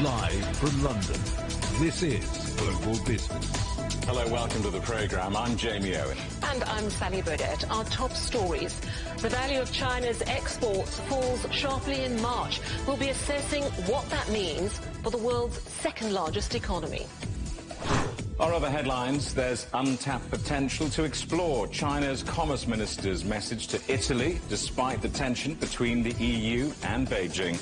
Live from London, this is Global Business. Hello, welcome to the programme. I'm Jamie Owen. And I'm Sally Burdett. Our top stories. The value of China's exports falls sharply in March. We'll be assessing what that means for the world's second largest economy. Our other headlines, there's untapped potential to explore China's commerce minister's message to Italy, despite the tension between the EU and Beijing.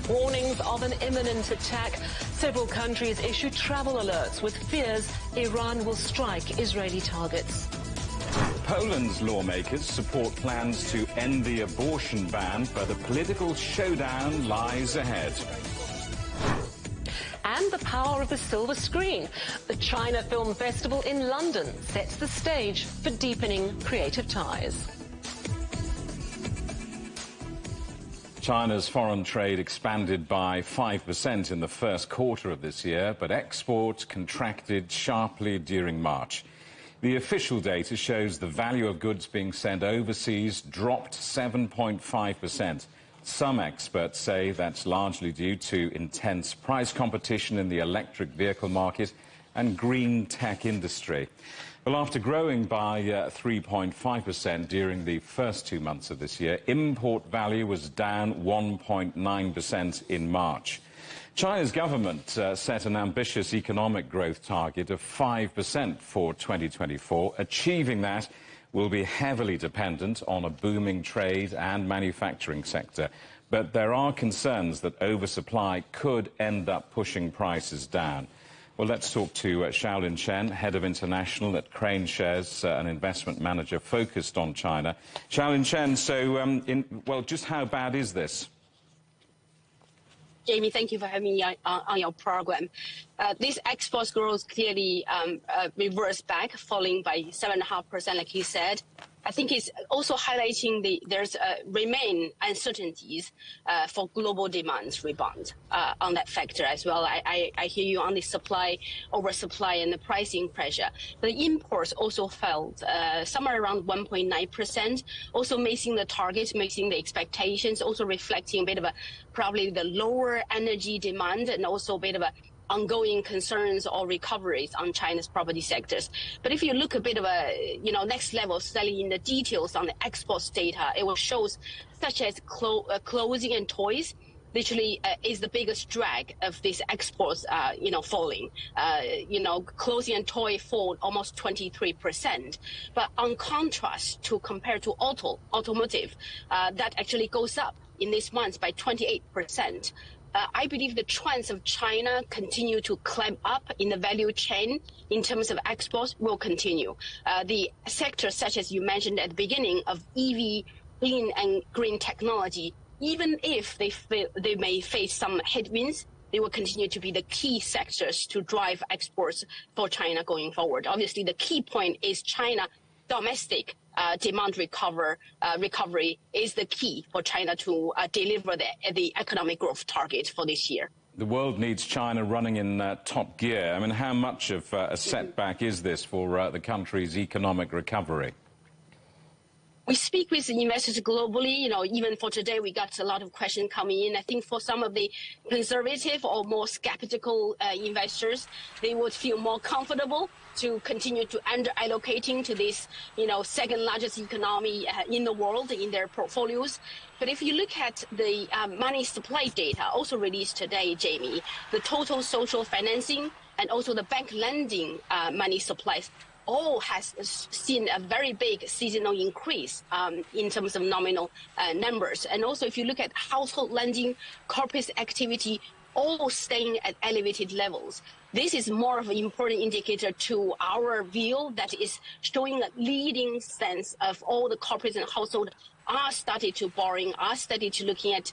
Warnings of an imminent attack. Several countries issue travel alerts with fears Iran will strike Israeli targets. Poland's lawmakers support plans to end the abortion ban, but a political showdown lies ahead. And the power of the silver screen. The China Film Festival in London sets the stage for deepening creative ties. China's foreign trade expanded by 5% in the first quarter of this year, but exports contracted sharply during March. The official data shows the value of goods being sent overseas dropped 7.5%. Some experts say that's largely due to intense price competition in the electric vehicle market and green tech industry. Well, after growing by 3.5% during the first 2 months of this year, import value was down 1.9% in March. China's government set an ambitious economic growth target of 5% for 2024. Achieving that will be heavily dependent on a booming trade and manufacturing sector. But there are concerns that oversupply could end up pushing prices down. Well, let's talk to Xiaolin Chen, Head of International at Crane Shares, an investment manager focused on China. Xiaolin Chen, so, just how bad is this? Jamie, thank you for having me on your program. This export growth clearly reversed back, falling by 7.5%, like you said. I think it's also highlighting there's remain uncertainties for global demand's rebound on that factor as well. I hear you on the oversupply and the pricing pressure. The imports also fell somewhere around 1.9%, also missing the target, missing the expectations, also reflecting a bit of probably the lower energy demand and also a bit of ongoing concerns or recoveries on China's property sectors. But if you look a bit of next level study in the details on the exports data, it will show such as clothing and toys literally is the biggest drag of these exports, falling. Clothing and toy fall almost 23%. But on contrast to compare to automotive, that actually goes up in this month by 28%. I believe the trends of China continue to climb up in the value chain in terms of exports will continue. The sectors such as you mentioned at the beginning of EV, clean and green technology, even if they may face some headwinds, they will continue to be the key sectors to drive exports for China going forward. Obviously, the key point is China domestic demand recovery is the key for China to deliver the economic growth target for this year. The world needs China running in top gear. I mean, how much of a setback is this for the country's economic recovery? We speak with investors globally, even for today, we got a lot of questions coming in. I think for some of the conservative or more skeptical investors, they would feel more comfortable to continue to under-allocating to this, second largest economy in the world in their portfolios. But if you look at the money supply data also released today, Jamie, the total social financing and also the bank lending money supplies all has seen a very big seasonal increase in terms of nominal numbers. And also, if you look at household lending, corporate activity, all staying at elevated levels. This is more of an important indicator to our view that is showing a leading sense of all the corporates and household are started to borrowing, are started to looking at,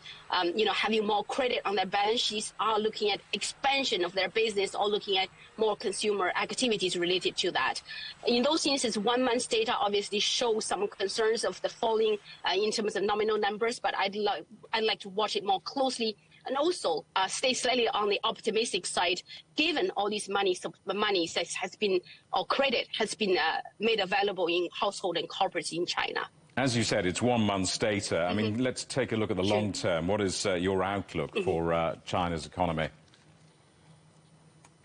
having more credit on their balance sheets, are looking at expansion of their business, or looking at more consumer activities related to that. In those instances, 1 month's data obviously shows some concerns of the falling in terms of nominal numbers, but I'd like to watch it more closely and also stay slightly on the optimistic side, given all this money that has been, or credit has been made available in household and corporates in China. As you said, it's 1 month's data. I mean, let's take a look at the long term. What is your outlook for China's economy?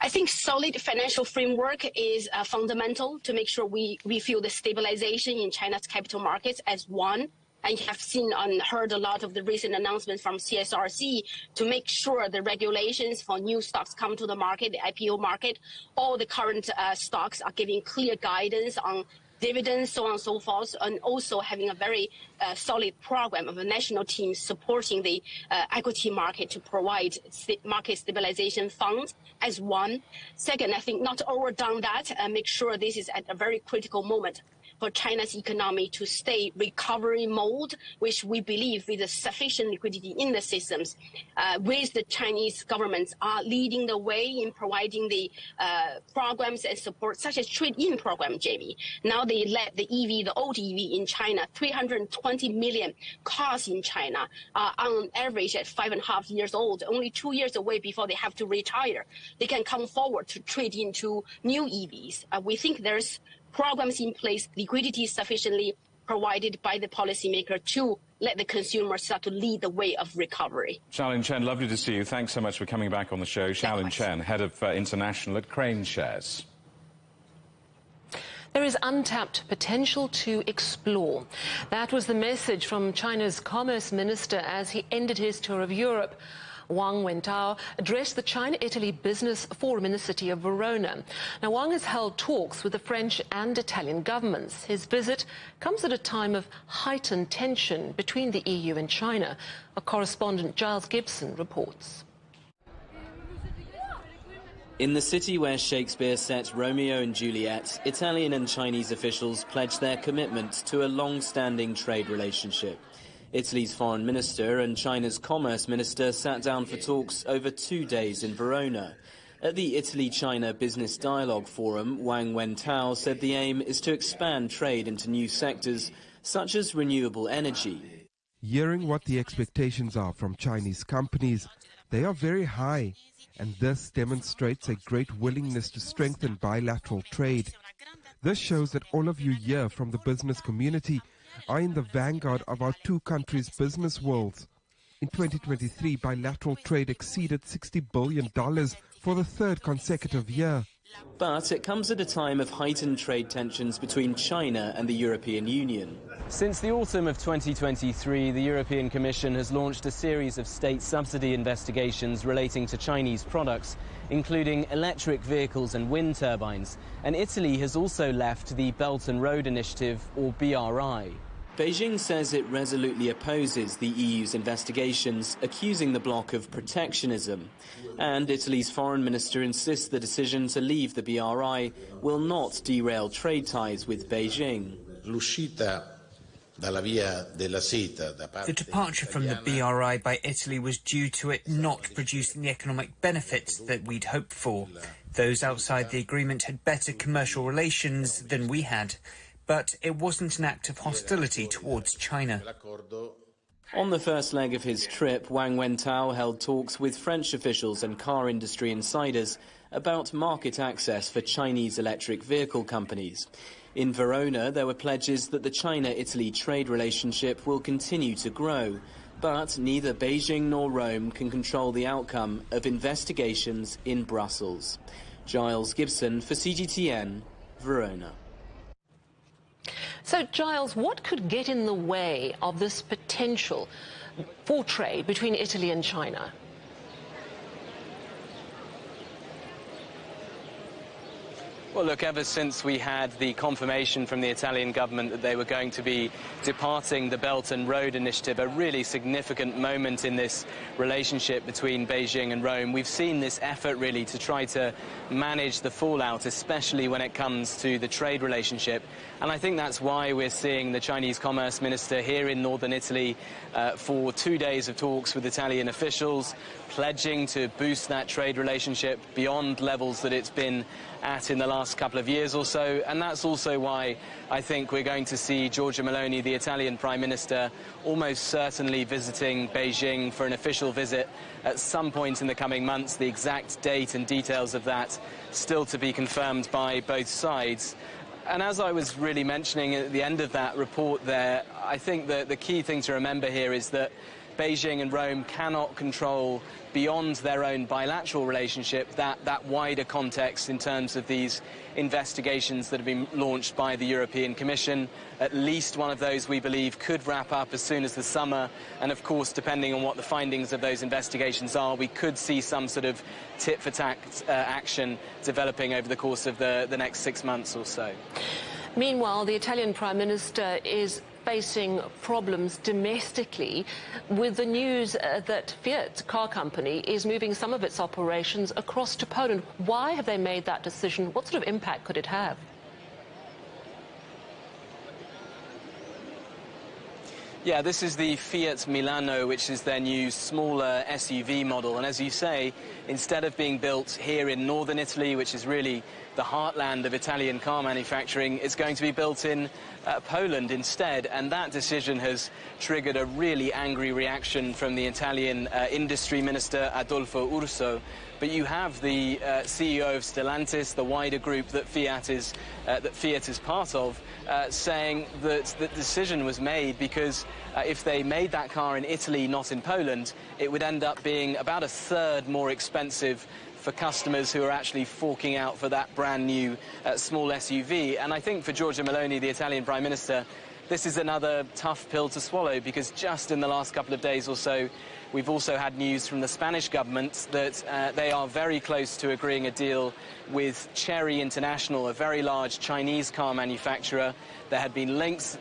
I think solid financial framework is fundamental to make sure we feel the stabilization in China's capital markets as one. And you have seen and heard a lot of the recent announcements from CSRC to make sure the regulations for new stocks come to the market, the IPO market, all the current stocks are giving clear guidance on dividends, so on and so forth, and also having a very solid program of a national team supporting the equity market to provide market stabilization funds as one. Second, I think not overdone that and make sure this is at a very critical moment for China's economy to stay recovery mode, which we believe with the sufficient liquidity in the systems, with the Chinese governments are leading the way in providing the programs and support, such as trade-in program, Jamie. Now they let the EV, the old EV in China, 320 million cars in China are on average at 5.5 years old, only 2 years away before they have to retire. They can come forward to trade into new EVs. We think there's programs in place, liquidity is sufficiently provided by the policymaker to let the consumer start to lead the way of recovery. Xiaolin Chen, lovely to see you. Thanks so much for coming back on the show. Xiaolin Chen, Head of International at Crane Shares. There is untapped potential to explore. That was the message from China's Commerce Minister as he ended his tour of Europe. Wang Wentao addressed the China-Italy Business Forum in the city of Verona. Now, Wang has held talks with the French and Italian governments. His visit comes at a time of heightened tension between the EU and China. Our correspondent Giles Gibson reports. In the city where Shakespeare set Romeo and Juliet, Italian and Chinese officials pledged their commitment to a long-standing trade relationship. Italy's foreign minister and China's commerce minister sat down for talks over 2 days in Verona. At the Italy-China Business Dialogue Forum, Wang Wentao said the aim is to expand trade into new sectors such as renewable energy. Hearing what the expectations are from Chinese companies, they are very high, and this demonstrates a great willingness to strengthen bilateral trade. This shows that all of you here from the business community are in the vanguard of our two countries' business worlds. In 2023, bilateral trade exceeded $60 billion for the third consecutive year. But it comes at a time of heightened trade tensions between China and the European Union. Since the autumn of 2023, the European Commission has launched a series of state subsidy investigations relating to Chinese products, including electric vehicles and wind turbines. And Italy has also left the Belt and Road Initiative, or BRI. Beijing says it resolutely opposes the EU's investigations, accusing the bloc of protectionism. And Italy's foreign minister insists the decision to leave the BRI will not derail trade ties with Beijing. The departure from the BRI by Italy was due to it not producing the economic benefits that we'd hoped for. Those outside the agreement had better commercial relations than we had. But it wasn't an act of hostility towards China. On the first leg of his trip, Wang Wentao held talks with French officials and car industry insiders about market access for Chinese electric vehicle companies. In Verona, there were pledges that the China-Italy trade relationship will continue to grow, but neither Beijing nor Rome can control the outcome of investigations in Brussels. Giles Gibson for CGTN, Verona. So, Giles, what could get in the way of this potential for trade between Italy and China? Well, look, ever since we had the confirmation from the Italian government that they were going to be departing the Belt and Road Initiative, a really significant moment in this relationship between Beijing and Rome, we've seen this effort really to try to manage the fallout, especially when it comes to the trade relationship. And I think that's why we're seeing the Chinese Commerce Minister here in northern Italy for 2 days of talks with Italian officials, pledging to boost that trade relationship beyond levels that it's been at in the last couple of years or so. And that's also why I think we're going to see Giorgia Meloni, the Italian Prime Minister, almost certainly visiting Beijing for an official visit at some point in the coming months. The exact date and details of that still to be confirmed by both sides. And as I was really mentioning at the end of that report there, I think that the key thing to remember here is that Beijing and Rome cannot control beyond their own bilateral relationship that wider context in terms of these investigations that have been launched by the European Commission. At least one of those, we believe, could wrap up as soon as the summer. And of course, depending on what the findings of those investigations are, we could see some sort of tit-for-tat action developing over the course of the next 6 months or so. Meanwhile, the Italian Prime Minister is facing problems domestically with the news that Fiat car company is moving some of its operations across to Poland. Why have they made that decision? What sort of impact could it have? Yeah, this is the Fiat Milano, which is their new smaller SUV model. And as you say, instead of being built here in northern Italy, which is really the heartland of Italian car manufacturing, it's going to be built in Poland instead. And that decision has triggered a really angry reaction from the Italian industry minister, Adolfo Urso. But you have the CEO of Stellantis, the wider group that Fiat is part of, saying that the decision was made because if they made that car in Italy, not in Poland, it would end up being about a third more expensive for customers who are actually forking out for that brand new small SUV. And I think for Giorgia Meloni, the Italian Prime Minister, this is another tough pill to swallow, because just in the last couple of days or so, we've also had news from the Spanish government that they are very close to agreeing a deal with Chery International, a very large Chinese car manufacturer. There had been links,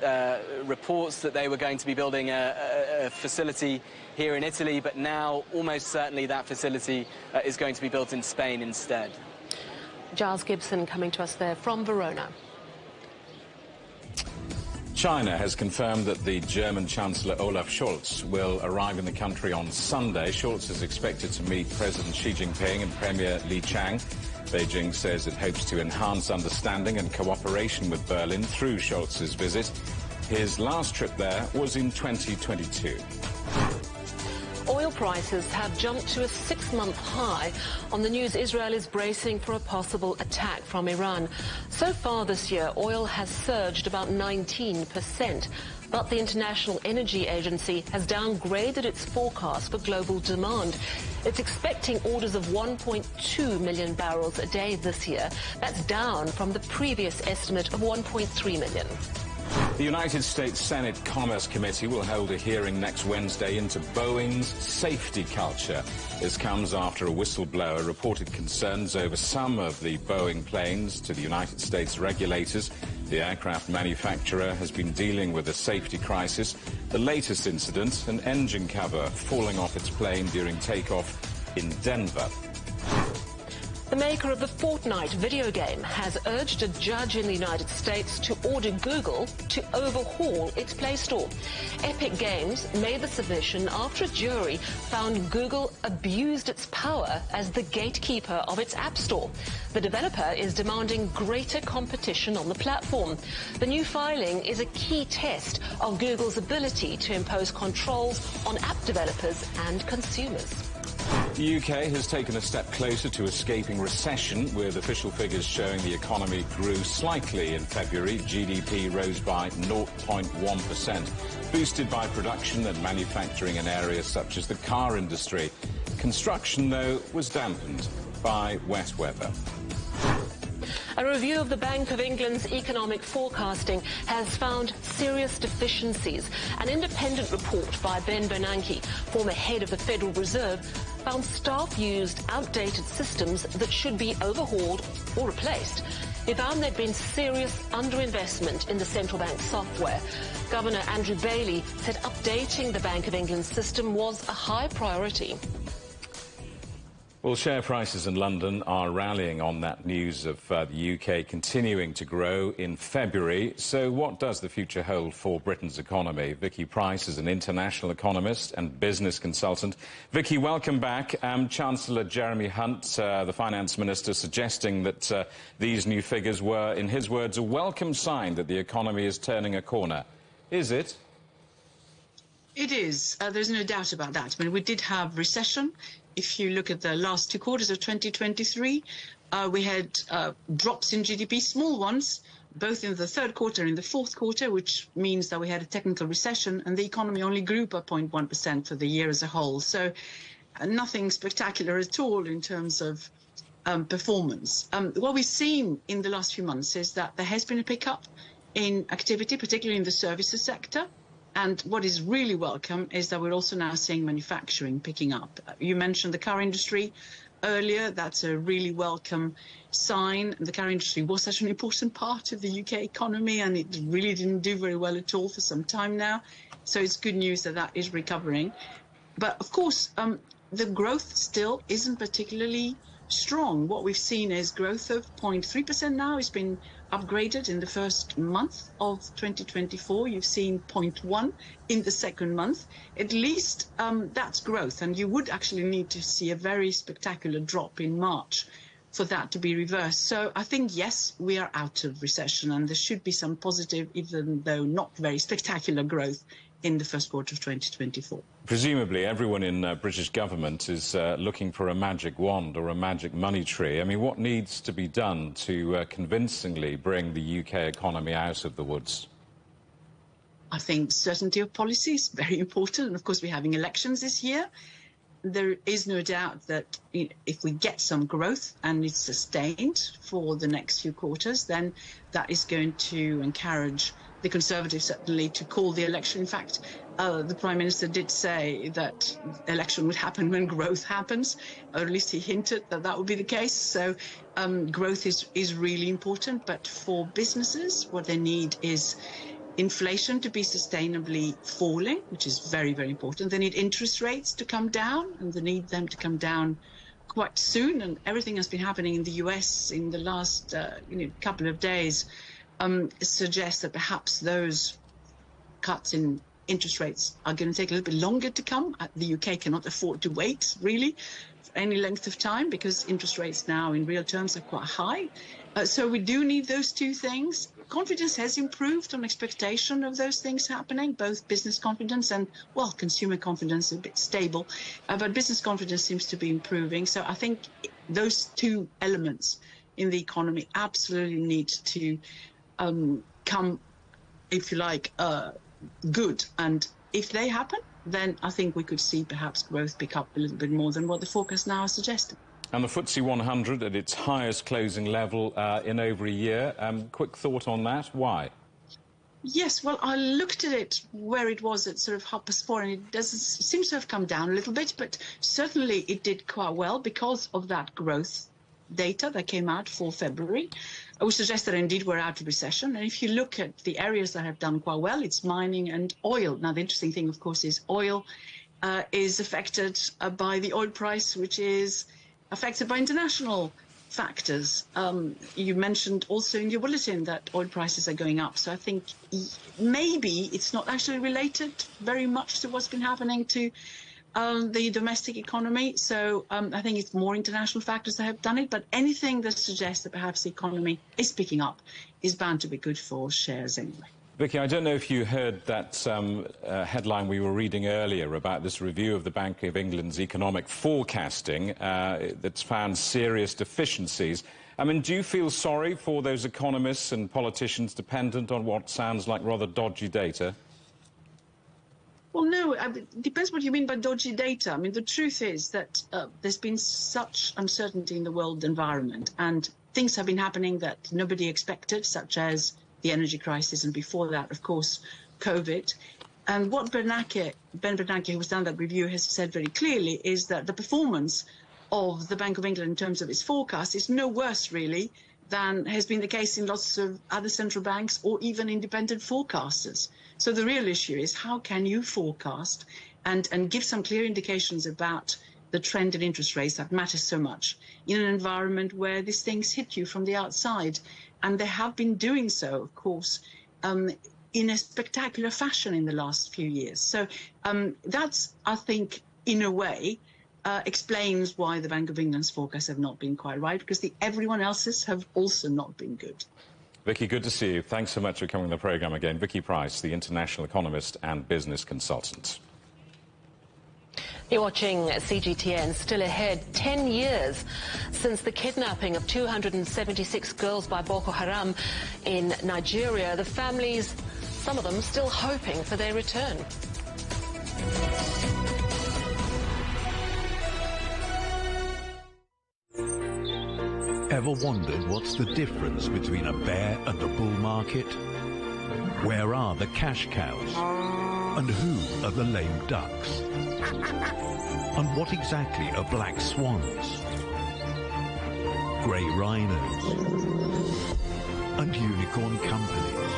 reports that they were going to be building a facility here in Italy, but now almost certainly that facility is going to be built in Spain instead. Giles Gibson coming to us there from Verona. China has confirmed that the German Chancellor Olaf Scholz will arrive in the country on Sunday. Scholz is expected to meet President Xi Jinping and Premier Li Qiang. Beijing says it hopes to enhance understanding and cooperation with Berlin through Scholz's visit. His last trip there was in 2022. Oil prices have jumped to a 6-month high on the news Israel is bracing for a possible attack from Iran. So far this year, oil has surged about 19%. But the International Energy Agency has downgraded its forecast for global demand. It's expecting orders of 1.2 million barrels a day this year. That's down from the previous estimate of 1.3 million. The United States Senate Commerce Committee will hold a hearing next Wednesday into Boeing's safety culture. This comes after a whistleblower reported concerns over some of the Boeing planes to the United States regulators. The aircraft manufacturer has been dealing with a safety crisis. The latest incident, an engine cover falling off its plane during takeoff in Denver. The maker of the Fortnite video game has urged a judge in the United States to order Google to overhaul its Play Store. Epic Games made the submission after a jury found Google abused its power as the gatekeeper of its App Store. The developer is demanding greater competition on the platform. The new filing is a key test of Google's ability to impose controls on app developers and consumers. The UK has taken a step closer to escaping recession, with official figures showing the economy grew slightly in February. GDP rose by 0.1%, boosted by production and manufacturing in areas such as the car industry. Construction, though, was dampened by wet weather. A review of the Bank of England's economic forecasting has found serious deficiencies. An independent report by Ben Bernanke, former head of the Federal Reserve, found staff used outdated systems that should be overhauled or replaced. He found there'd been serious underinvestment in the central bank software. Governor Andrew Bailey said updating the Bank of England system was a high priority. Well, share prices in London are rallying on that news of the UK continuing to grow in February. So what does the future hold for Britain's economy? Vicky Price is an international economist and business consultant. Vicky, welcome back. Chancellor Jeremy Hunt, the finance minister, suggesting that these new figures were, in his words, a welcome sign that the economy is turning a corner. Is it? It is. There's no doubt about that. I mean, we did have recession. If you look at the last 2 quarters of 2023, we had drops in GDP, small ones, both in the third quarter and in the fourth quarter, which means that we had a technical recession, and the economy only grew by 0.1% for the year as a whole. So nothing spectacular at all in terms of performance. What we've seen in the last few months is that there has been a pickup in activity, particularly in the services sector. And what is really welcome is that we're also now seeing manufacturing picking up. You mentioned the car industry earlier. That's a really welcome sign. The car industry was such an important part of the UK economy, and it really didn't do very well at all for some time now. So it's good news that that is recovering. But of course, the growth still isn't particularly strong. What we've seen is growth of 0.3% now. It's been upgraded in the first month of 2024. You've seen 0.1 in the second month. At least that's growth, and you would actually need to see a very spectacular drop in March for that to be reversed. So I think, yes, we are out of recession, and there should be some positive, even though not very spectacular growth in the first quarter of 2024. Presumably everyone in British government is looking for a magic wand or a magic money tree. I mean, what needs to be done to convincingly bring the UK economy out of the woods? I think certainty of policy is very important. And of course, we're having elections this year. There is no doubt that if we get some growth and it's sustained for the next few quarters, then that is going to encourage the Conservatives certainly to call the election. In fact, the Prime Minister did say that election would happen when growth happens, or at least he hinted that that would be the case. So growth is really important. But for businesses, what they need is inflation to be sustainably falling, which is very, very important. They need interest rates to come down, and they need them to come down quite soon. And everything that's been happening in the US in the last couple of days suggests that perhaps those cuts in interest rates are going to take a little bit longer to come. The UK cannot afford to wait, really, for any length of time, because interest rates now in real terms are quite high. So we do need those two things. Confidence has improved on expectation of those things happening, both business confidence and, well, consumer confidence, a bit stable. But business confidence seems to be improving. So I think those two elements in the economy absolutely need to come, if you like, good. And if they happen, then I think we could see perhaps growth pick up a little bit more than what the forecast now is suggesting. And the FTSE 100 at its highest closing level in over a year. Quick thought on that. Why? Yes, well, I looked at it where it was at sort of 4:30, and it seems to have come down a little bit, but certainly it did quite well because of that growth data that came out for February, which suggests that indeed we're out of recession. And if you look at the areas that have done quite well, it's mining and oil. Now, the interesting thing, of course, is oil is affected by the oil price, which is affected by international factors. You mentioned also in your bulletin that oil prices are going up. So I think maybe it's not actually related very much to what's been happening to the domestic economy. So I think it's more international factors that have done it. But anything that suggests that perhaps the economy is picking up is bound to be good for shares anyway. Vicky, I don't know if you heard that headline we were reading earlier about this review of the Bank of England's economic forecasting that's found serious deficiencies. I mean, do you feel sorry for those economists and politicians dependent on what sounds like rather dodgy data? Well, no, it depends what you mean by dodgy data. I mean, the truth is that there's been such uncertainty in the world environment, and things have been happening that nobody expected, such as the energy crisis, and before that, of course, COVID. And what Ben Bernanke, who has done that review, has said very clearly is that the performance of the Bank of England in terms of its forecast is no worse, really, than has been the case in lots of other central banks or even independent forecasters. So the real issue is how can you forecast and give some clear indications about the trend in interest rates that matters so much in an environment where these things hit you from the outside. And they have been doing so, of course, in a spectacular fashion in the last few years. So that's, I think, in a way, explains why the Bank of England's forecasts have not been quite right, because everyone else's have also not been good. Vicky, good to see you. Thanks so much for coming on the programme again. Vicky Price, the international economist and business consultant. You're watching CGTN. Still ahead, 10 years since the kidnapping of 276 girls by Boko Haram in Nigeria. The families, some of them, still hoping for their return. Ever wondered what's the difference between a bear and a bull market? Where are the cash cows? And who are the lame ducks? And what exactly are black swans? Grey rhinos? And unicorn companies?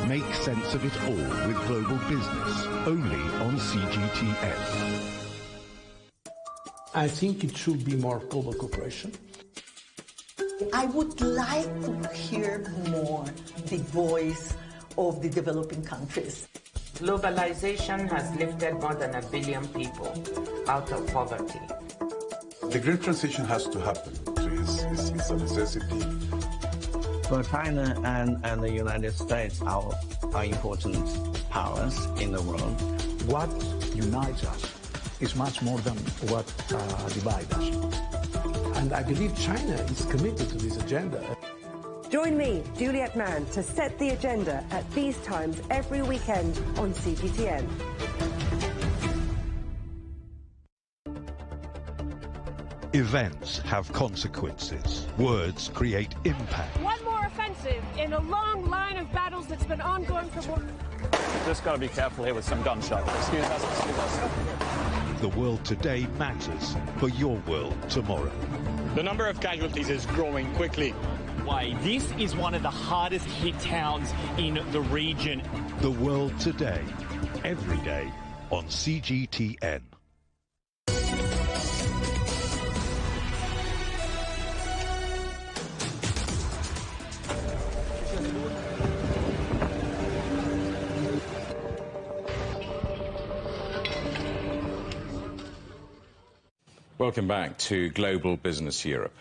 Make sense of it all with Global Business, only on CGTN. I think it should be more global cooperation. I would like to hear more the voice of the developing countries. Globalization has lifted more than 1 billion people out of poverty. The green transition has to happen. It's a necessity. For China and the United States are important powers in the world. What unites us is much more than what divides us. And I believe China is committed to this agenda. Join me, Juliet Mann, to set the agenda at these times every weekend on CGTN. Events have consequences. Words create impact. One more offensive in a long line of battles that's been ongoing for more... Just got to be careful here with some gunshots. Excuse us. The world today matters for your world tomorrow. The number of casualties is growing quickly. Why, this is one of the hardest hit towns in the region. The world today, every day on CGTN. Welcome back to Global Business Europe.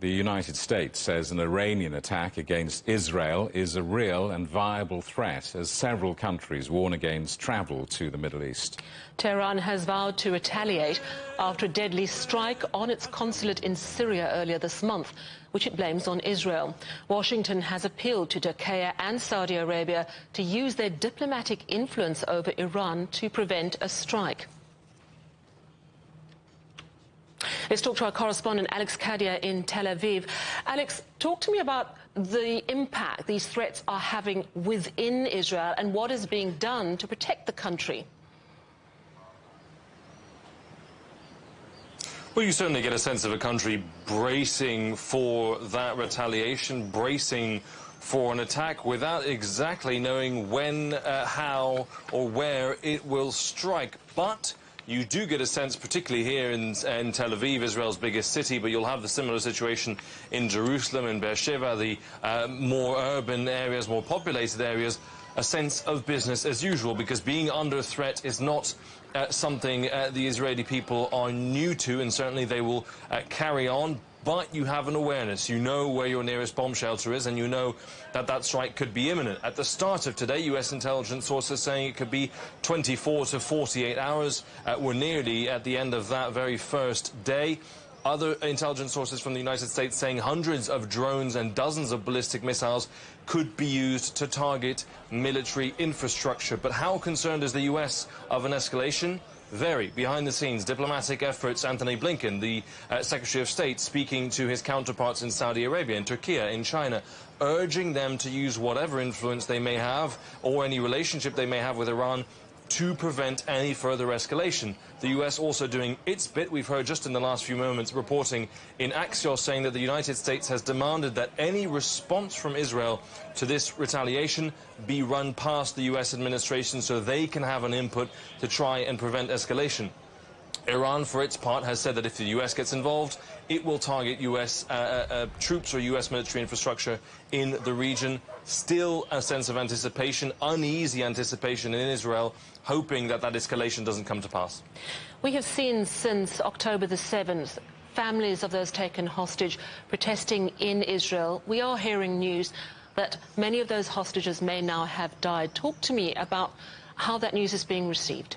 The United States says an Iranian attack against Israel is a real and viable threat as several countries warn against travel to the Middle East. Tehran has vowed to retaliate after a deadly strike on its consulate in Syria earlier this month, which it blames on Israel. Washington has appealed to Turkey and Saudi Arabia to use their diplomatic influence over Iran to prevent a strike. Let's talk to our correspondent, Alex Kadia in Tel Aviv. Alex, talk to me about the impact these threats are having within Israel and what is being done to protect the country. Well, you certainly get a sense of a country bracing for that retaliation, bracing for an attack without exactly knowing when, how or where it will strike. But you do get a sense, particularly here in Tel Aviv, Israel's biggest city, but you'll have the similar situation in Jerusalem and Beersheba, the more urban areas, more populated areas, a sense of business as usual, because being under threat is not something the Israeli people are new to, and certainly they will carry on. But you have an awareness. You know where your nearest bomb shelter is, and you know that that strike could be imminent. At the start of today, U.S. intelligence sources saying it could be 24 to 48 hours. We're nearly at the end of that very first day. Other intelligence sources from the United States saying hundreds of drones and dozens of ballistic missiles could be used to target military infrastructure. But how concerned is the U.S. of an escalation? Very. Behind the scenes, diplomatic efforts. Anthony Blinken, the Secretary of State, speaking to his counterparts in Saudi Arabia, in Turkey, in China, urging them to use whatever influence they may have or any relationship they may have with Iran to prevent any further escalation. The U.S. also doing its bit. We've heard just in the last few moments reporting in Axios saying that the United States has demanded that any response from Israel to this retaliation be run past the U.S. administration so they can have an input to try and prevent escalation. Iran, for its part, has said that if the U.S. gets involved, it will target U.S. troops or U.S. military infrastructure in the region. Still a sense of anticipation, uneasy anticipation in Israel, hoping that that escalation doesn't come to pass. We have seen since October the 7th families of those taken hostage protesting in Israel. We are hearing news that many of those hostages may now have died. Talk to me about how that news is being received.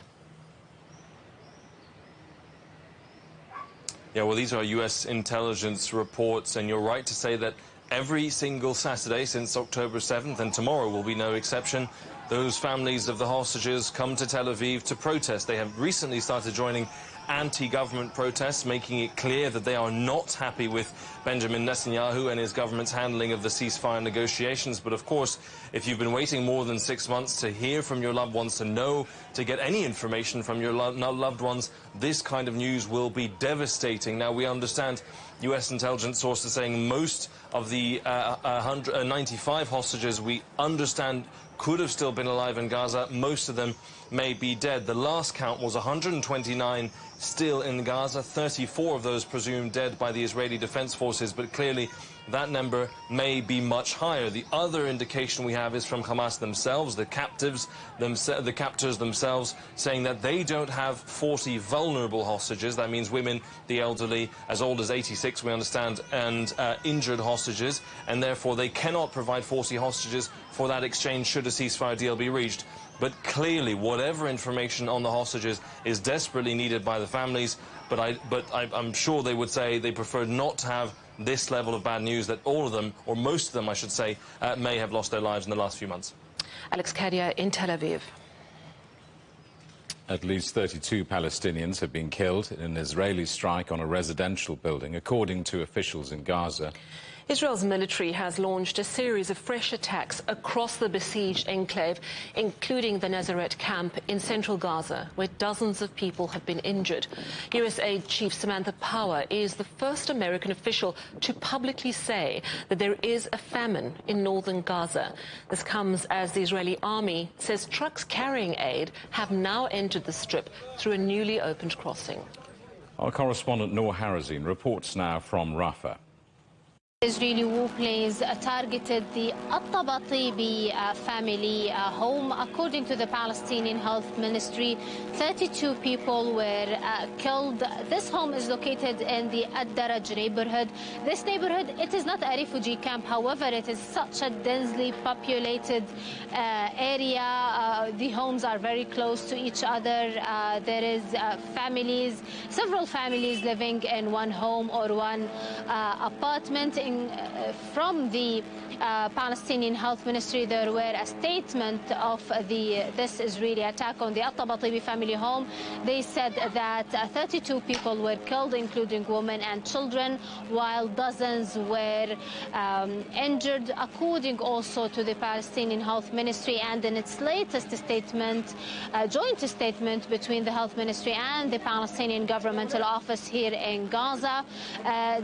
Yeah, well, these are U.S. intelligence reports, and you're right to say that every single Saturday since October 7th, and tomorrow will be no exception, those families of the hostages come to Tel Aviv to protest. They have recently started joining anti-government protests, making it clear that they are not happy with Benjamin Netanyahu and his government's handling of the ceasefire negotiations. But of course, if you've been waiting more than 6 months to hear from your loved ones, to get any information from your loved ones, this kind of news will be devastating. Now, we understand U.S. intelligence sources saying most of the 95 hostages we understand could have still been alive in Gaza. Most of them may be dead. The last count was 129 still in Gaza, 34 of those presumed dead by the Israeli Defense Forces, but clearly that number may be much higher. The other indication we have is from Hamas themselves, the captors themselves, saying that they don't have 40 vulnerable hostages. That means women, the elderly, as old as 86, we understand, and injured hostages, and therefore they cannot provide 40 hostages for that exchange should a ceasefire deal be reached. But clearly, whatever information on the hostages is desperately needed by the families. But I'm sure they would say they prefer not to have this level of bad news, that all of them, or most of them, I should say, may have lost their lives in the last few months. Alex Kadia in Tel Aviv. At least 32 Palestinians have been killed in an Israeli strike on a residential building, according to officials in Gaza. Israel's military has launched a series of fresh attacks across the besieged enclave, including the Nazareth camp in central Gaza, where dozens of people have been injured. USAID Chief Samantha Power is the first American official to publicly say that there is a famine in northern Gaza. This comes as the Israeli army says trucks carrying aid have now entered the strip through a newly opened crossing. Our correspondent Noor Harazin reports now from Rafah. Israeli warplanes targeted the At-Tabatibi family home. According to the Palestinian Health Ministry, 32 people were killed. This home is located in the Ad-Daraj neighborhood. This neighborhood, it is not a refugee camp. However, it is such a densely populated area. The homes are very close to each other. There is several families living in one home or one apartment. From the Palestinian Health Ministry, there were a statement of this Israeli attack on the At-Tabatibi family home. They said that 32 people were killed, including women and children, while dozens were injured, according also to the Palestinian Health Ministry. And in its latest statement, a joint statement between the Health Ministry and the Palestinian governmental office here in Gaza,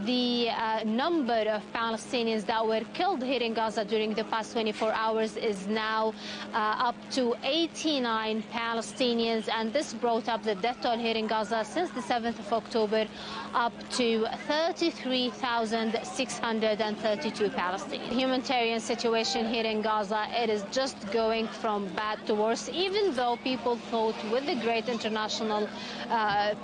the number of Palestinians that were killed here in Gaza during the past 24 hours is now up to 89 Palestinians, and this brought up the death toll here in Gaza since the 7th of October up to 33,632 Palestinians. The humanitarian situation here in Gaza, it is just going from bad to worse, even though people thought with the great international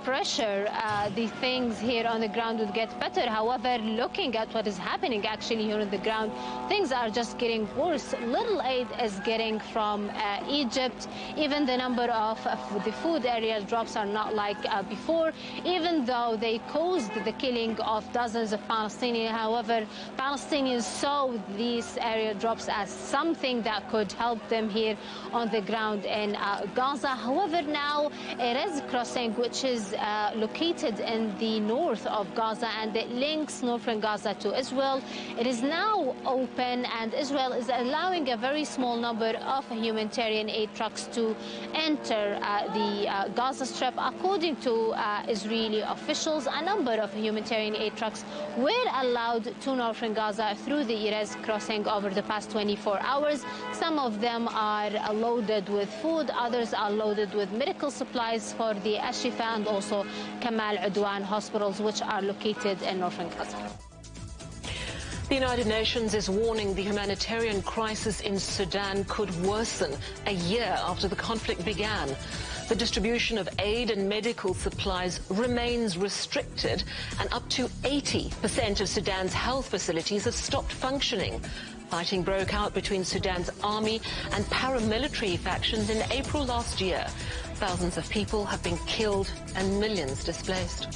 pressure the things here on the ground would get better. However, looking at what is happening actually here on the ground, things are just getting worse. Little aid is getting from Egypt. Even the number of the food area drops are not like before, even though they caused the killing of dozens of Palestinians. However, Palestinians saw these area drops as something that could help them here on the ground in Gaza. However, now Erez crossing, which is located in the north of Gaza and it links northern Gaza to Israel, it is now open, and Israel is allowing a very small number of humanitarian aid trucks to enter the Gaza Strip. According to Israeli officials, a number of humanitarian aid trucks were allowed to northern Gaza through the Erez crossing over the past 24 hours. Some of them are loaded with food, others are loaded with medical supplies for the Ashifa and also Kamal Udwan hospitals, which are located in northern Gaza. The United Nations is warning the humanitarian crisis in Sudan could worsen a year after the conflict began. The distribution of aid and medical supplies remains restricted, and up to 80% of Sudan's health facilities have stopped functioning. Fighting broke out between Sudan's army and paramilitary factions in April last year. Thousands of people have been killed and millions displaced.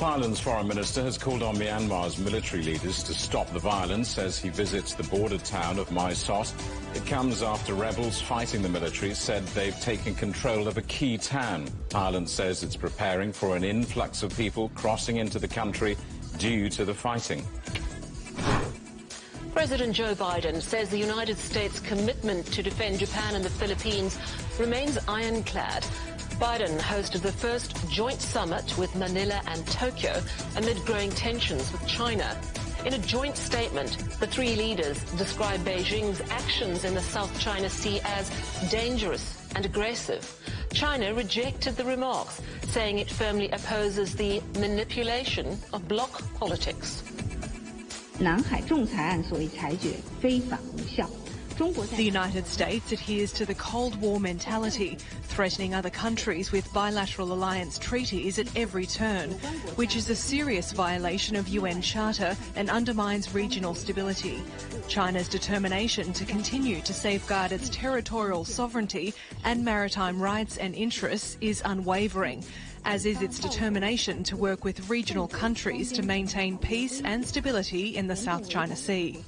Thailand's foreign minister has called on Myanmar's military leaders to stop the violence as he visits the border town of Mae Sot. It comes after rebels fighting the military said they've taken control of a key town. Thailand says it's preparing for an influx of people crossing into the country due to the fighting. President Joe Biden says the United States' commitment to defend Japan and the Philippines remains ironclad. Biden hosted the first joint summit with Manila and Tokyo amid growing tensions with China. In a joint statement, the three leaders described Beijing's actions in the South China Sea as dangerous and aggressive. China rejected the remarks, saying it firmly opposes the manipulation of bloc politics. 南海仲裁案所以裁决非法无效。 The United States adheres to the Cold War mentality, threatening other countries with bilateral alliance treaties at every turn, which is a serious violation of UN Charter and undermines regional stability. China's determination to continue to safeguard its territorial sovereignty and maritime rights and interests is unwavering, as is its determination to work with regional countries to maintain peace and stability in the South China Sea.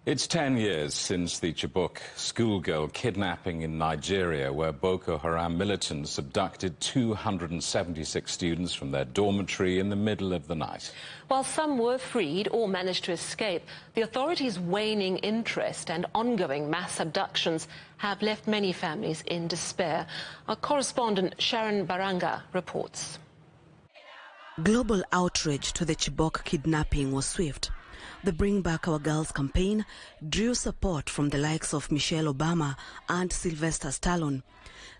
It's 10 years since the Chibok schoolgirl kidnapping in Nigeria, where Boko Haram militants abducted 276 students from their dormitory in the middle of the night. While some were freed or managed to escape, the authorities' waning interest and ongoing mass abductions have left many families in despair. Our correspondent Sharon Baranga reports. Global outrage to the Chibok kidnapping was swift. The Bring Back Our Girls campaign drew support from the likes of Michelle Obama and Sylvester Stallone.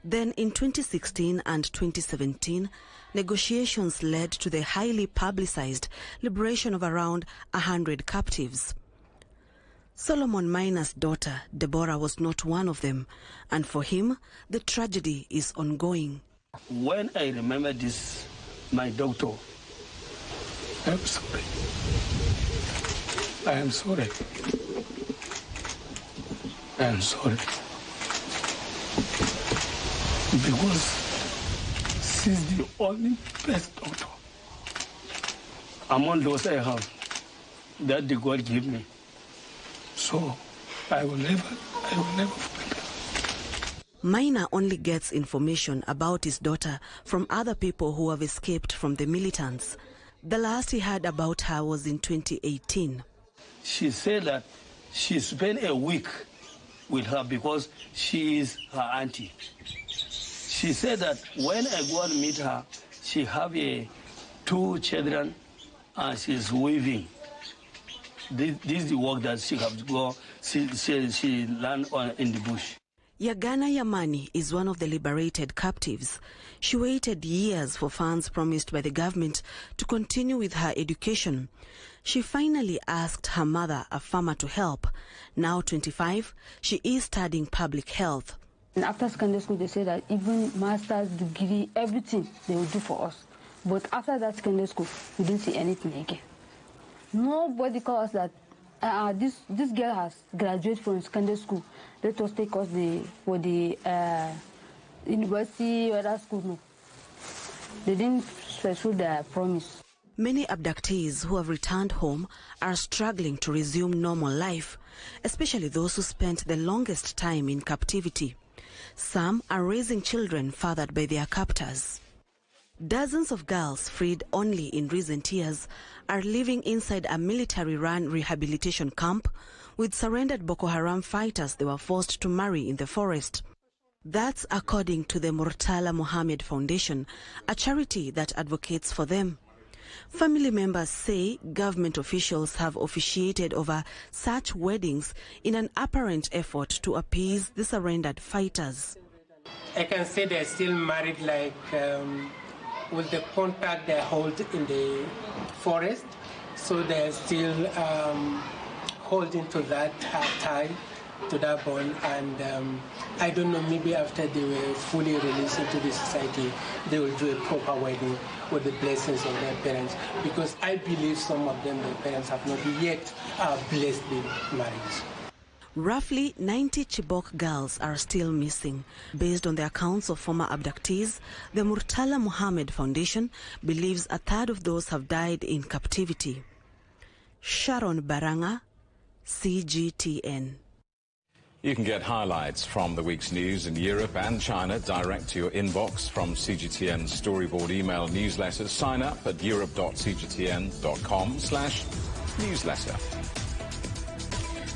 Then in 2016 and 2017, negotiations led to the highly publicized liberation of around 100 captives. Solomon Miner's daughter, Deborah, was not one of them, and for him, the tragedy is ongoing. When I remember this, my doctor, I'm sorry. I am sorry. I am sorry. Because she's the only best doctor among those I have that the God gave me. So I will never forget her. Miner only gets information about his daughter from other people who have escaped from the militants. The last he heard about her was in 2018. She said that she spent a week with her because she is her auntie. She said that when I go and meet her, she have 2 children and she's weaving. This is the work that she have to go. She learned in the bush. Yagana Yamani is one of the liberated captives. She waited years for funds promised by the government to continue with her education. She finally asked her mother, a farmer, to help. Now 25, she is studying public health. And after secondary school, they said that even master's degree, everything they would do for us. But after that secondary school, we didn't see anything again. Nobody calls us that this girl has graduated from secondary school. Let us take us for the university or that school. No. They didn't fulfill their promise. Many abductees who have returned home are struggling to resume normal life, especially those who spent the longest time in captivity. Some are raising children fathered by their captors. Dozens of girls freed only in recent years are living inside a military-run rehabilitation camp with surrendered Boko Haram fighters they were forced to marry in the forest. That's according to the Murtala Mohammed Foundation, a charity that advocates for them. Family members say government officials have officiated over such weddings in an apparent effort to appease the surrendered fighters. I can say they're still married, like with the contact they hold in the forest, so they're still holding to that tie. to that bond, and I don't know, maybe after they were fully released into the society, they will do a proper wedding with the blessings of their parents, because I believe some of them, their parents have not yet blessed the marriage. Roughly 90 Chibok girls are still missing. Based on the accounts of former abductees, the Murtala Muhammad Foundation believes a third of those have died in captivity. Sharon Baranga, CGTN. You can get highlights from the week's news in Europe and China direct to your inbox from CGTN's storyboard email newsletters. Sign up at europe.cgtn.com/newsletter.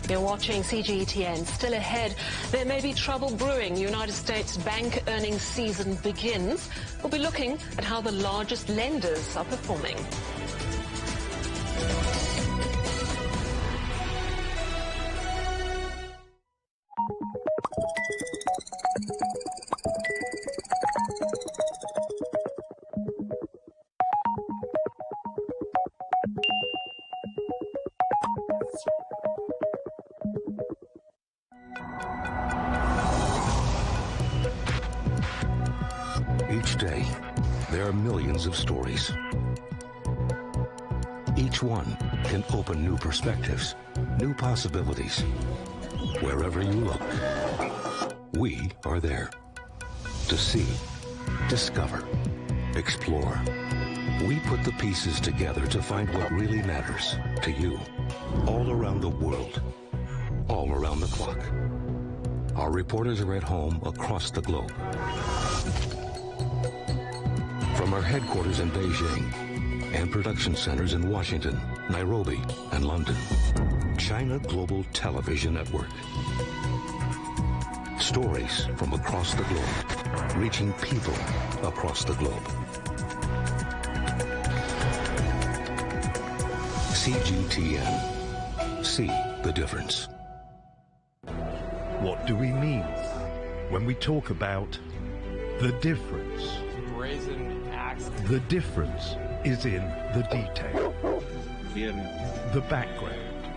You're watching CGTN. Still ahead, there may be trouble brewing. United States bank earnings season begins. We'll be looking at how the largest lenders are performing. Each day, there are millions of stories. Each one can open new perspectives, new possibilities. Wherever you look, we are there. To see, discover, explore. We put the pieces together to find what really matters to you. All around the world, all around the clock. Our reporters are at home across the globe. From our headquarters in Beijing and production centers in Washington, Nairobi, and London, China Global Television Network. Stories from across the globe, reaching people across the globe. CGTN. See the difference. What do we mean when we talk about the difference? The difference is in the detail, the background,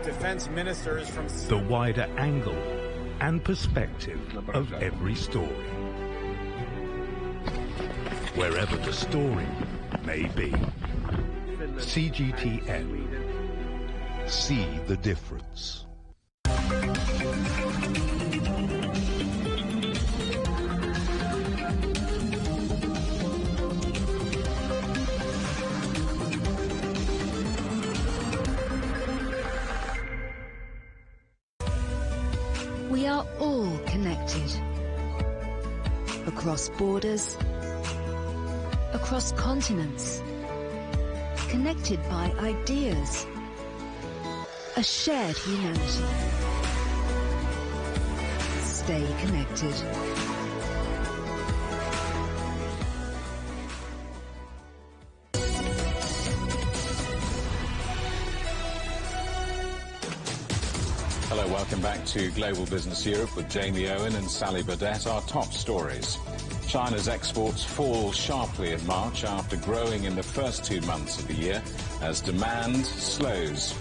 defense ministers from the wider angle and perspective of every story. Wherever the story may be. CGTN. See the difference. We are all connected. Across borders, across continents, connected by ideas, a shared humanity. Stay connected. Hello, welcome back to Global Business Europe with Jamie Owen and Sally Burdett. Our top stories. China's exports fall sharply in March after growing in the first 2 months of the year as demand slows.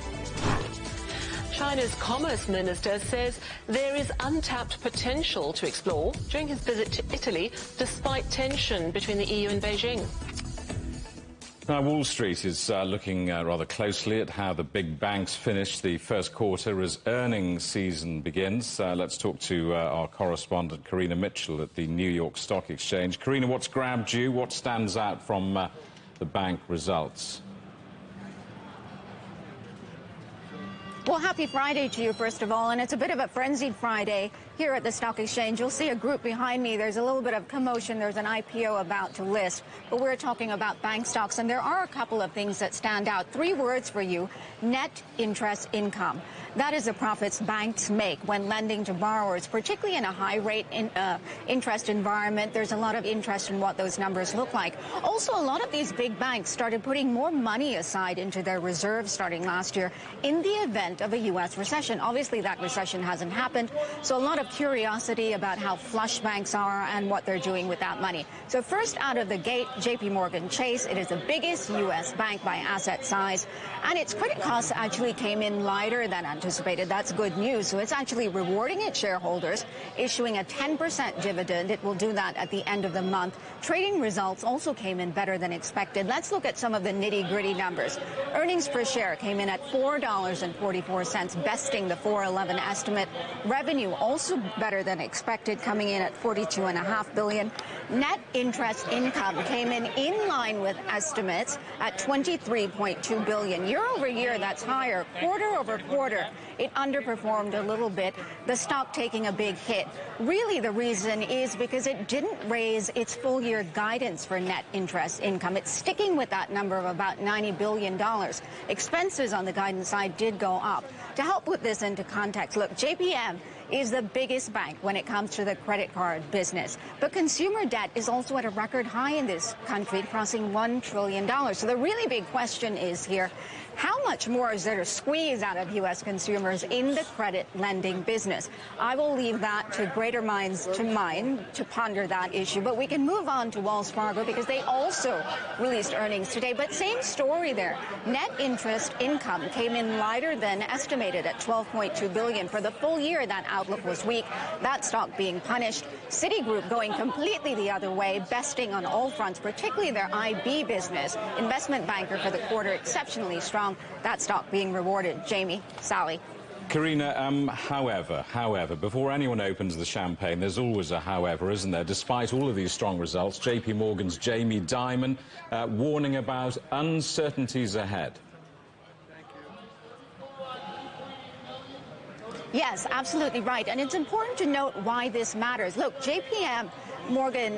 China's Commerce Minister says there is untapped potential to explore during his visit to Italy, despite tension between the EU and Beijing. Now, Wall Street is looking rather closely at how the big banks finish the first quarter as earnings season begins. Let's talk to our correspondent, Karina Mitchell, at the New York Stock Exchange. Karina, what's grabbed you? What stands out from the bank results? Well, happy Friday to you, first of all, and it's a bit of a frenzied Friday here at the Stock Exchange. You'll see a group behind me. There's a little bit of commotion. There's an IPO about to list, but we're talking about bank stocks, and there are a couple of things that stand out. 3 words for you: net interest income. That is the profits banks make when lending to borrowers, particularly in a high-rate interest environment. There's a lot of interest in what those numbers look like. Also, a lot of these big banks started putting more money aside into their reserves starting last year in the event of a U.S. recession. Obviously, that recession hasn't happened, so a lot of curiosity about how flush banks are and what they're doing with that money. So first out of the gate, J.P. Morgan Chase. It is the biggest U.S. bank by asset size, and its credit costs actually came in lighter than anticipated. anticipated. That's good news. So it's actually rewarding its shareholders, issuing a 10% dividend. It will do that at the end of the month. Trading results also came in better than expected. Let's look at some of the nitty-gritty numbers. Earnings per share came in at $4.44, besting the $4.11 estimate. Revenue also better than expected, coming in at $42.5 billion. Net interest income came in line with estimates at $23.2 billion. Year over year, that's higher. Quarter over quarter, it underperformed a little bit, the stock taking a big hit. Really, the reason is because it didn't raise its full-year guidance for net interest income. It's sticking with that number of about $90 billion. Expenses on the guidance side did go up. To help put this into context, look, JPM is the biggest bank when it comes to the credit card business. But consumer debt is also at a record high in this country, crossing $1 trillion. So the really big question is here, how much more is there to squeeze out of U.S. consumers in the credit lending business? I will leave that to greater minds to mine to ponder that issue. But we can move on to Wells Fargo because they also released earnings today. But same story there. Net interest income came in lighter than estimated at $12.2 billion. For the full year, that outlook was weak. That stock being punished. Citigroup going completely the other way, besting on all fronts, particularly their IB business. Investment banker for the quarter, exceptionally strong. That stock being rewarded. Jamie, Sally. Karina, however, before anyone opens the champagne, there's always a however, isn't there? Despite all of these strong results, JP Morgan's Jamie Dimon warning about uncertainties ahead. Yes, absolutely right. And it's important to note why this matters. Look, JPM Morgan,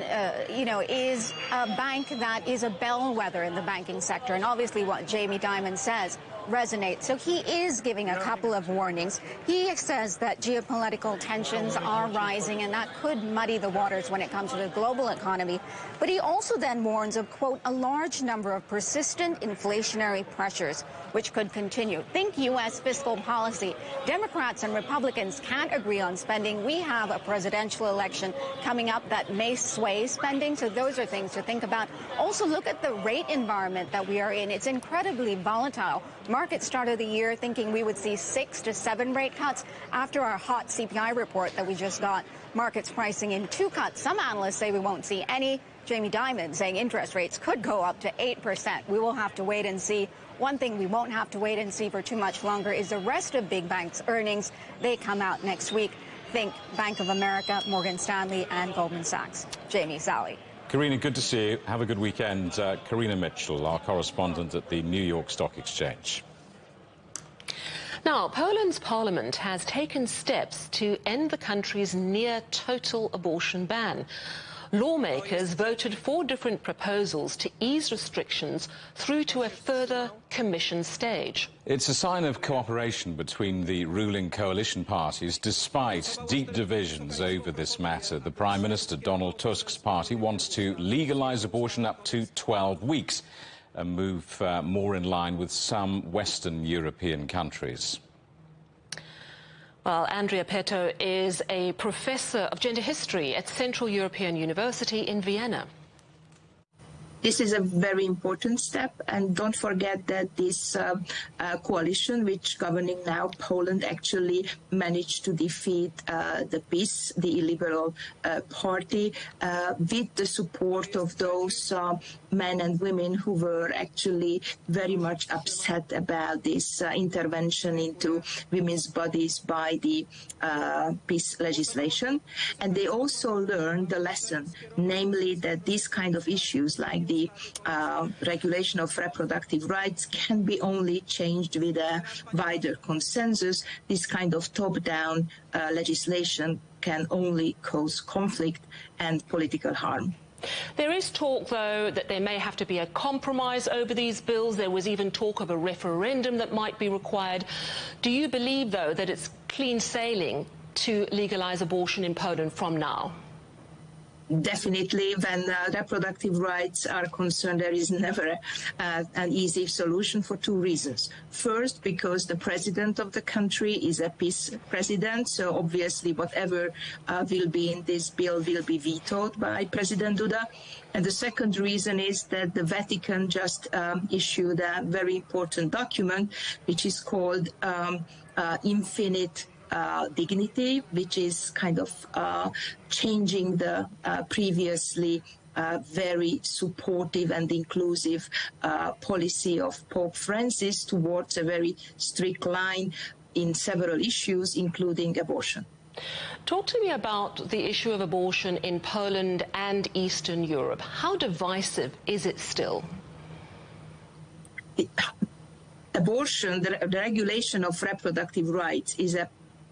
is a bank that is a bellwether in the banking sector. And obviously what Jamie Dimon says resonates. So he is giving a couple of warnings. He says that geopolitical tensions are rising and that could muddy the waters when it comes to the global economy. But he also then warns of, quote, a large number of persistent inflationary pressures which could continue. Think U.S. fiscal policy. Democrats and Republicans can't agree on spending. We have a presidential election coming up that may sway spending. So those are things to think about. Also, look at the rate environment that we are in. It's incredibly volatile. Markets started the year thinking we would see 6 to 7 rate cuts. After our hot CPI report that we just got, markets pricing in 2 cuts. Some analysts say we won't see any. Jamie Dimon saying interest rates could go up to 8%. We will have to wait and see. One thing we won't have to wait and see for too much longer is the rest of big banks' earnings. They come out next week. Think Bank of America, Morgan Stanley, and Goldman Sachs. Jamie, Sally. Karina, good to see you. Have a good weekend. Karina Mitchell, our correspondent at the New York Stock Exchange. Now, Poland's parliament has taken steps to end the country's near-total abortion ban. Lawmakers voted 4 different proposals to ease restrictions through to a further commission stage. It's a sign of cooperation between the ruling coalition parties, despite deep divisions over this matter. The Prime Minister, Donald Tusk's party, wants to legalise abortion up to 12 weeks, a move more in line with some Western European countries. Well, Andrea Petto is a professor of gender history at Central European University in Vienna. This is a very important step, and don't forget that this coalition, which governing now Poland, actually managed to defeat the PiS, the illiberal party, with the support of those men and women who were actually very much upset about this intervention into women's bodies by the PiS legislation. And they also learned the lesson, namely that these kind of issues like the regulation of reproductive rights can be only changed with a wider consensus. This kind of top-down legislation can only cause conflict and political harm. There is talk, though, that there may have to be a compromise over these bills. There was even talk of a referendum that might be required. Do you believe, though, that it's clean sailing to legalise abortion in Poland from now? Definitely, when reproductive rights are concerned, there is never an easy solution for two reasons. First, because the president of the country is a peace president, so obviously whatever will be in this bill will be vetoed by President Duda. And the second reason is that the Vatican just issued a very important document, which is called Infinite Dignity, which is kind of changing the previously very supportive and inclusive policy of Pope Francis towards a very strict line in several issues, including abortion. Talk to me about the issue of abortion in Poland and Eastern Europe. How divisive is it still? Abortion, the regulation of reproductive rights, is a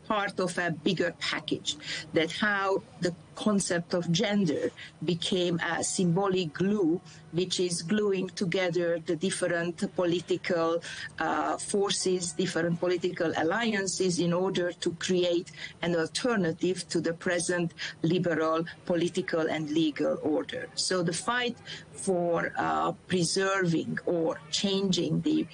part of a bigger package. That how the concept of gender became a symbolic glue, which is gluing together the different political forces, different political alliances in order to create an alternative to the present liberal political and legal order. So the fight for preserving or changing the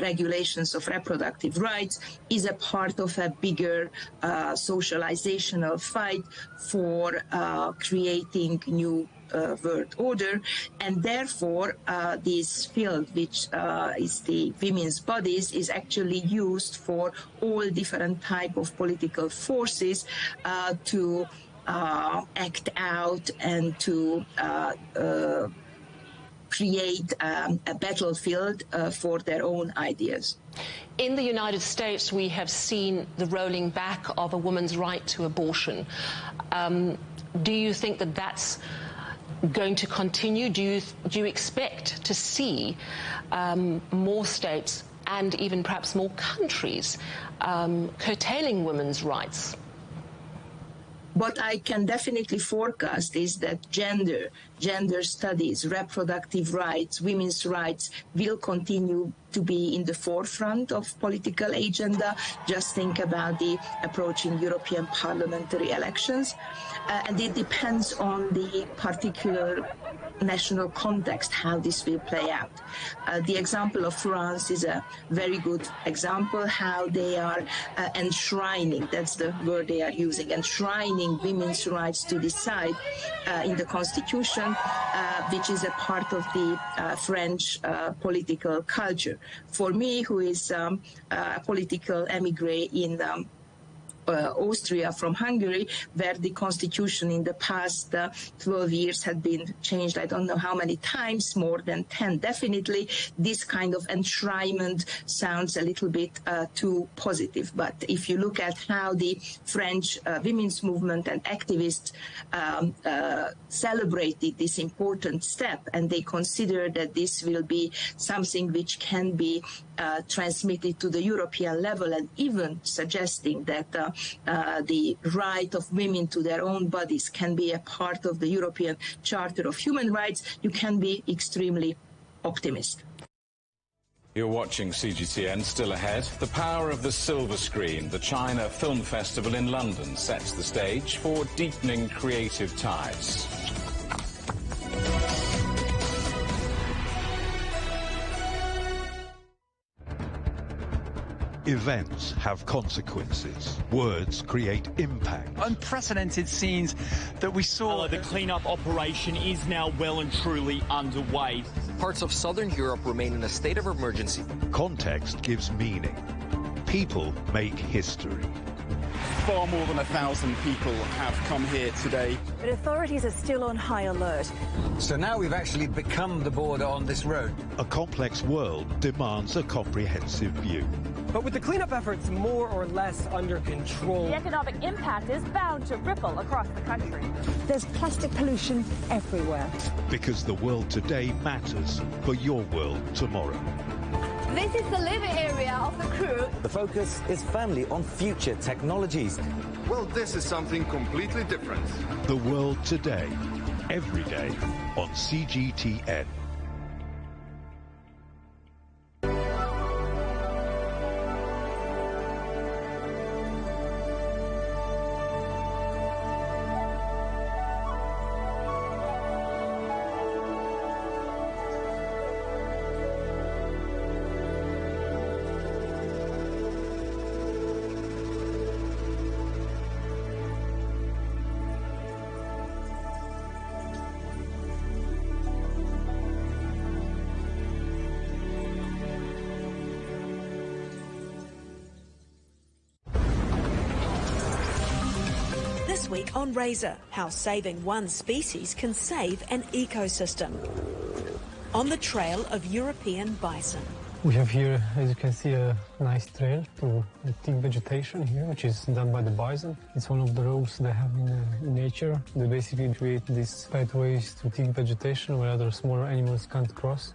regulations of reproductive rights is a part of a bigger socializational fight for creating new world order, and therefore this field, which is the women's bodies, is actually used for all different type of political forces to act out and to create a battlefield for their own ideas. In the United States, we have seen the rolling back of a woman's right to abortion. Do you think that that's going to continue? Do you expect to see more states and even perhaps more countries curtailing women's rights? What I can definitely forecast is that gender studies, reproductive rights, women's rights will continue to be in the forefront of political agenda. Just think about the approaching European parliamentary elections. And it depends on the particular national context how this will play out. The example of France is a very good example how they are enshrining, that's the word they are using, enshrining women's rights to decide in the constitution, which is a part of the French political culture. For me, who is a political emigre in Austria from Hungary, where the constitution in the past 12 years had been changed, I don't know how many times, more than 10 definitely, this kind of enshrinement sounds a little bit too positive. But if you look at how the French women's movement and activists celebrated this important step, and they consider that this will be something which can be transmitted to the European level, and even suggesting that the right of women to their own bodies can be a part of the European Charter of Human Rights, you can be extremely optimistic. You're watching CGTN. Still ahead, the power of the silver screen. The China Film Festival in London sets the stage for deepening creative ties. Events have consequences. Words create impact. Unprecedented scenes that we saw. The cleanup operation is now well and truly underway. Parts of southern Europe remain in a state of emergency. Context gives meaning. People make history. Far more than 1,000 people have come here today. But authorities are still on high alert. So now we've actually become the border on this road. A complex world demands a comprehensive view. But with the cleanup efforts more or less under control, the economic impact is bound to ripple across the country. There's plastic pollution everywhere. Because the world today matters for your world tomorrow. This is the living area of the crew. The focus is firmly on future technologies. Well, this is something completely different. The world today, every day on CGTN. this week on Razor, how saving one species can save an ecosystem. On the trail of European bison. We have here, as you can see, a nice trail to thick vegetation here, which is done by the bison. It's one of the roads they have in nature. They basically create these pathways to thick vegetation where other smaller animals can't cross.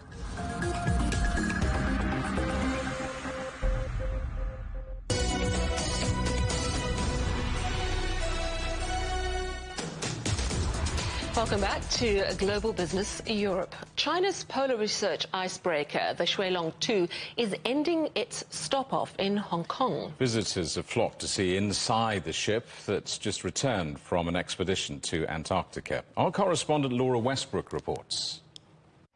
Welcome back to Global Business Europe. China's polar research icebreaker, the Shuilong 2, is ending its stop-off in Hong Kong. Visitors have flocked to see inside the ship that's just returned from an expedition to Antarctica. Our correspondent Laura Westbrook reports.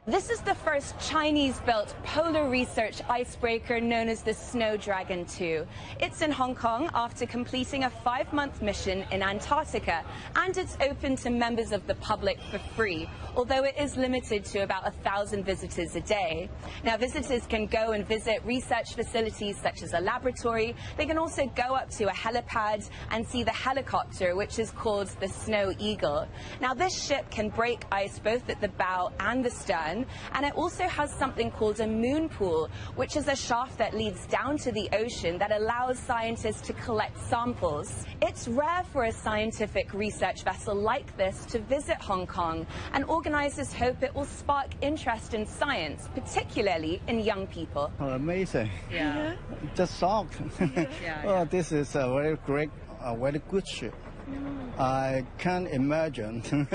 This is the first Chinese-built polar research icebreaker known as the Snow Dragon 2. It's in Hong Kong after completing a 5-month mission in Antarctica, and it's open to members of the public for free, although it is limited to about 1,000 visitors a day. Now, visitors can go and visit research facilities such as a laboratory. They can also go up to a helipad and see the helicopter, which is called the Snow Eagle. Now, this ship can break ice both at the bow and the stern, and it also has something called a moon pool, which is a shaft that leads down to the ocean that allows scientists to collect samples. It's rare for a scientific research vessel like this to visit Hong Kong, and organizers hope it will spark interest in science, particularly in young people. Oh, amazing. Yeah. Just shocked. Oh, this is a very great, very good ship. I can't imagine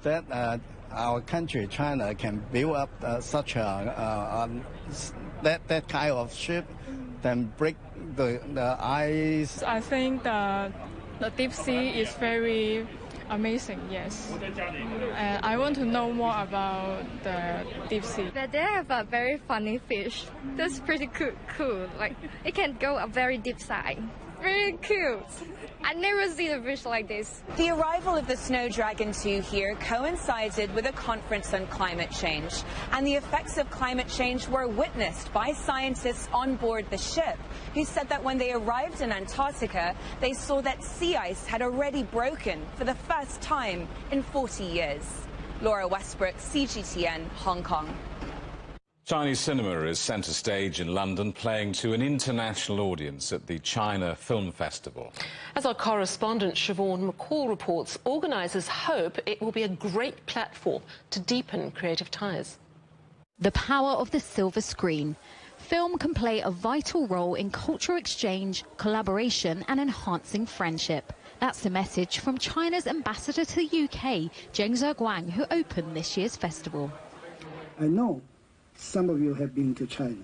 that our country, China, can build up such a that kind of ship, then break the ice. I think the deep sea is very amazing, yes. I want to know more about the deep sea. But they have a very funny fish. That's pretty cool. Like, it can go a very deep side. Very cute. I never seen a fish like this. The arrival of the Snow Dragon 2 here coincided with a conference on climate change, and the effects of climate change were witnessed by scientists on board the ship, who said that when they arrived in Antarctica, they saw that sea ice had already broken for the first time in 40 years. Laura Westbrook, CGTN, Hong Kong. Chinese cinema is centre stage in London, playing to an international audience at the China Film Festival. As our correspondent Siobhan McCall reports, organisers hope it will be a great platform to deepen creative ties. The power of the silver screen. Film can play a vital role in cultural exchange, collaboration and enhancing friendship. That's the message from China's ambassador to the UK, Zheng Zheguang, who opened this year's festival. I know some of you have been to China.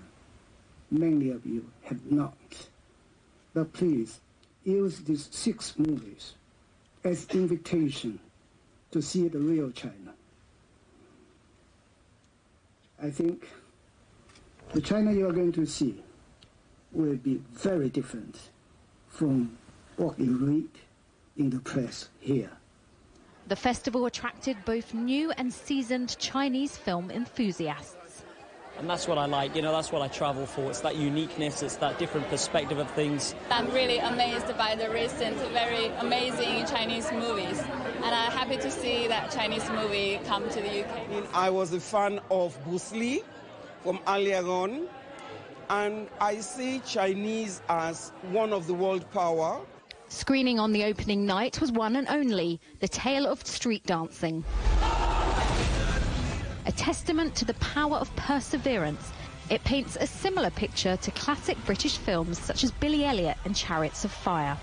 Many of you have not. But please, use these 6 movies as invitation to see the real China. I think the China you are going to see will be very different from what you read in the press here. The festival attracted both new and seasoned Chinese film enthusiasts. And that's what I like, that's what I travel for. It's that uniqueness, it's that different perspective of things. I'm really amazed by the recent very amazing Chinese movies. And I'm happy to see that Chinese movie come to the UK. I was a fan of Bruce Lee from earlier on. And I see Chinese as one of the world power. Screening on the opening night was one and only, The Tale of Street Dancing. A testament to the power of perseverance, it paints a similar picture to classic British films such as Billy Elliot and Chariots of Fire.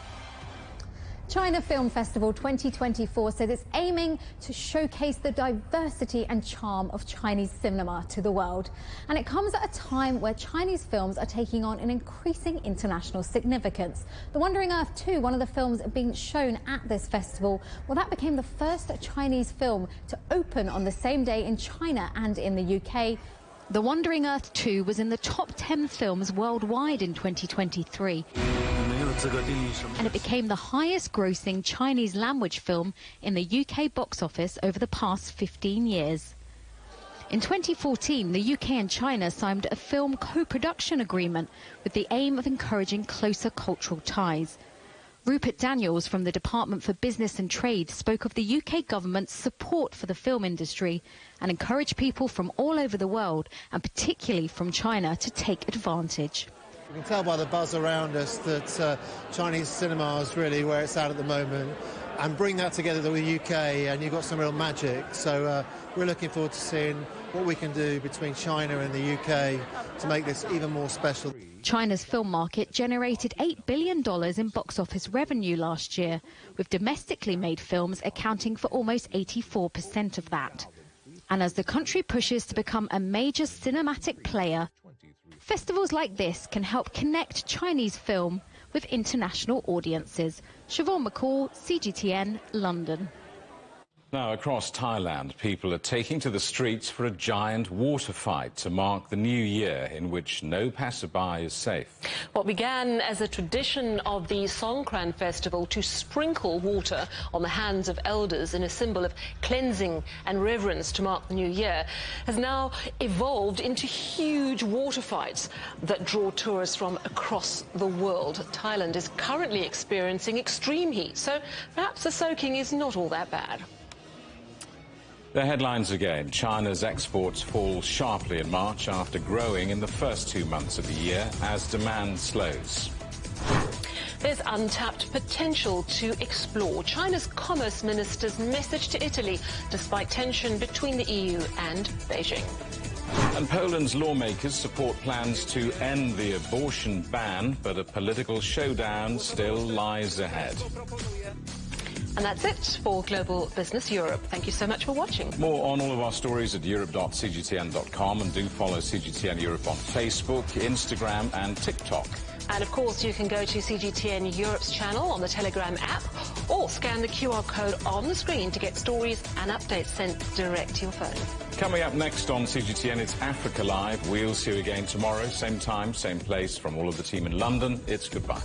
China Film Festival 2024 says it's aiming to showcase the diversity and charm of Chinese cinema to the world. And it comes at a time where Chinese films are taking on an increasing international significance. The Wandering Earth 2, one of the films being shown at this festival, well, that became the first Chinese film to open on the same day in China and in the UK. The Wandering Earth 2 was in the top 10 films worldwide in 2023. And it became the highest grossing Chinese language film in the UK box office over the past 15 years. In 2014, the UK and China signed a film co-production agreement with the aim of encouraging closer cultural ties. Rupert Daniels from the Department for Business and Trade spoke of the UK government's support for the film industry and encouraged people from all over the world, and particularly from China, to take advantage. You can tell by the buzz around us that Chinese cinema is really where it's at the moment, and bring that together with the UK and you've got some real magic. So we're looking forward to seeing what we can do between China and the UK to make this even more special. China's film market generated $8 billion in box office revenue last year, with domestically made films accounting for almost 84% of that. And as the country pushes to become a major cinematic player, festivals like this can help connect Chinese film with international audiences. Siobhan McCall, CGTN, London. Now, across Thailand, people are taking to the streets for a giant water fight to mark the new year in which no passerby is safe. What began as a tradition of the Songkran festival to sprinkle water on the hands of elders in a symbol of cleansing and reverence to mark the new year has now evolved into huge water fights that draw tourists from across the world. Thailand is currently experiencing extreme heat, so perhaps the soaking is not all that bad. The headlines again. China's exports fall sharply in March after growing in the first 2 months of the year as demand slows. There's untapped potential to explore. China's commerce minister's message to Italy, despite tension between the EU and Beijing. And Poland's lawmakers support plans to end the abortion ban, but a political showdown still lies ahead. And that's it for Global Business Europe. Thank you so much for watching. More on all of our stories at europe.cgtn.com, and do follow CGTN Europe on Facebook, Instagram and TikTok. And of course, you can go to CGTN Europe's channel on the Telegram app or scan the QR code on the screen to get stories and updates sent direct to your phone. Coming up next on CGTN, it's Africa Live. We'll see you again tomorrow, same time, same place. From all of the team in London, it's goodbye.